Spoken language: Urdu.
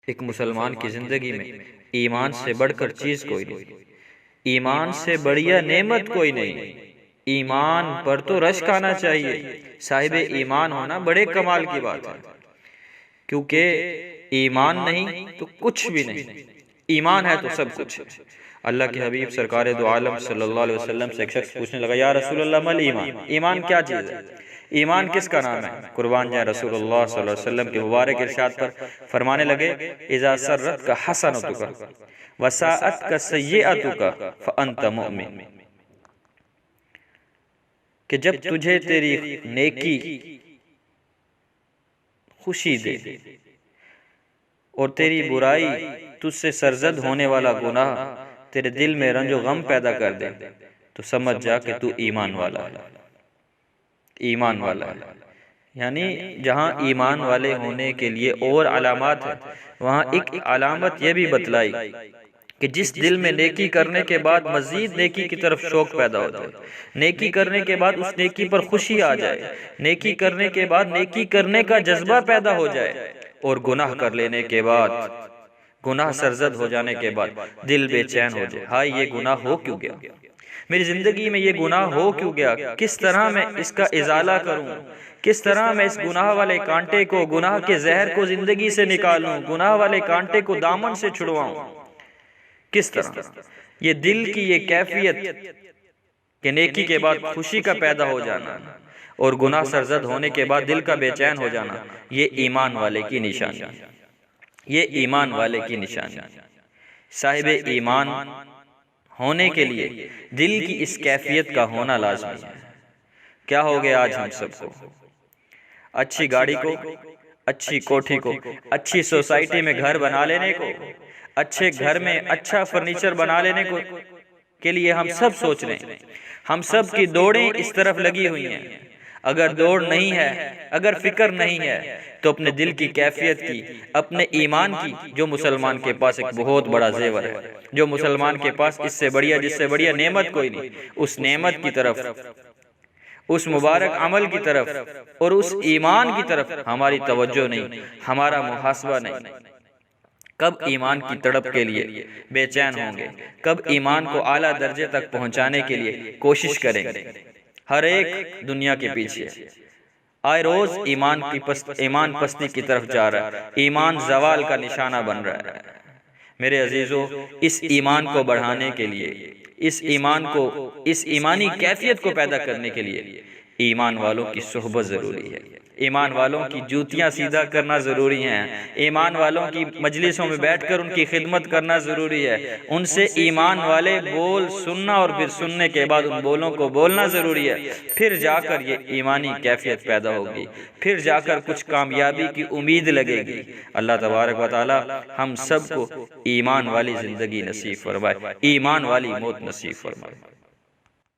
ایک مسلمان کی زندگی میں ایمان سے بڑھ کر چیز کوئی نہیں، ایمان سے بڑھیا نعمت کوئی نہیں۔ ایمان پر تو رشک آنا چاہیے، صاحب ایمان ہونا بڑے کمال کی بات ہے، کیونکہ ایمان نہیں تو کچھ بھی نہیں، ایمان ہے تو سب کچھ ہے۔ اللہ کے حبیب سرکار دو عالم صلی اللہ علیہ وسلم سے ایک شخص پوچھنے لگا، یا رسول اللہ مل ایمان، ایمان کیا چیز ہے؟ ایمان کس کا نام ہے؟ قربان جائے رسول اللہ صلی اللہ علیہ وسلم کے مبارک ارشاد پر فرمانے لگے، اذا سرتک حسنتک وساءتک سیئتک فانت مؤمن، کہ جب تجھے تیری نیکی خوشی دے اور تیری برائی تجھ سے سرزد ہونے والا گناہ تیرے دل میں رنج و غم پیدا کر دے، تو سمجھ جا کہ تو ایمان والا ہے، ایمان والا ہے۔ یعنی جہاں ایمان والے ہونے کے لیے اور علامات ہیں، وہاں ایک علامت یہ بھی بتلائی کہ جس دل میں نیکی کرنے کے بعد مزید نیکی کی طرف شوق پیدا ہو جائے، نیکی کرنے کے بعد اس نیکی پر خوشی آ جائے، نیکی کرنے کے بعد نیکی کرنے کا جذبہ پیدا ہو جائے، اور گناہ کر لینے کے بعد، گناہ سرزد ہو جانے کے بعد دل بے چین ہو جائے، ہائے یہ گناہ ہو کیوں گیا، میری زندگی میں یہ گناہ ہو کیوں گیا، کس طرح میں اس کا ازالہ کروں، کس طرح میں اس گناہ والے کانٹے کو، گناہ کے زہر کو زندگی سے نکالوں، گناہ والے کانٹے کو دامن سے چھڑواؤں، کس طرح؟ یہ دل کی یہ کیفیت کہ نیکی کے بعد خوشی کا پیدا ہو جانا اور گناہ سرزد ہونے کے بعد دل کا بے چین ہو جانا، یہ ایمان والے کی نشانی، یہ ایمان والے کی نشانی۔ صاحب ایمان ہونے کے لیے دل کی اس کیفیت کا ہونا لازمی ہے۔ کیا ہو گیا آج ہم سب کو؟ اچھی گاڑی کو، اچھی کوٹھی کو، اچھی سوسائٹی میں گھر بنا لینے کو، اچھے گھر میں اچھا فرنیچر بنا لینے کو کے لیے ہم سب سوچ رہے ہیں، ہم سب کی دوڑیں اس طرف لگی ہوئی ہیں۔ اگر دوڑ نہیں ہے، اگر فکر نہیں ہے، تو اپنے دل کی کیفیت کی، اپنے ایمان کی، جو مسلمان کے پاس ایک بہت بڑا زیور ہے، جو مسلمان کے پاس اس سے بڑھیا، جس سے بڑھیا نعمت کوئی نہیں، اس نعمت کی طرف، اس مبارک عمل کی طرف اور اس ایمان کی طرف ہماری توجہ نہیں، ہمارا محاسبہ نہیں۔ کب ایمان کی تڑپ کے لیے بے چین ہوں گے، کب ایمان کو اعلیٰ درجے تک پہنچانے کے لیے کوشش کریں گے۔ ہر ایک دنیا کے پیچھے آئے روز ایمان پستی کی طرف جا رہا ہے، ایمان زوال کا نشانہ بن رہا ہے۔ میرے عزیزو، اس ایمان کو بڑھانے کے لیے، اس ایمانی کیفیت کو پیدا کرنے کے لیے ایمان والوں کی صحبت ضروری ہے، ایمان والوں کی جوتیاں سیدھا کرنا ضروری ہے، ایمان والوں کی مجلسوں میں بیٹھ کر ان کی خدمت کرنا ضروری ہے، ان سے ایمان والے بول سننا اور پھر سننے کے بعد ان بولوں کو بولنا ضروری ہے، پھر جا کر یہ ایمانی کیفیت پیدا ہوگی، پھر جا کر کچھ کامیابی کی امید لگے گی۔ اللہ تبارک و تعالی ہم سب کو ایمان والی زندگی نصیب فرمائے، ایمان والی موت نصیب فرمائے۔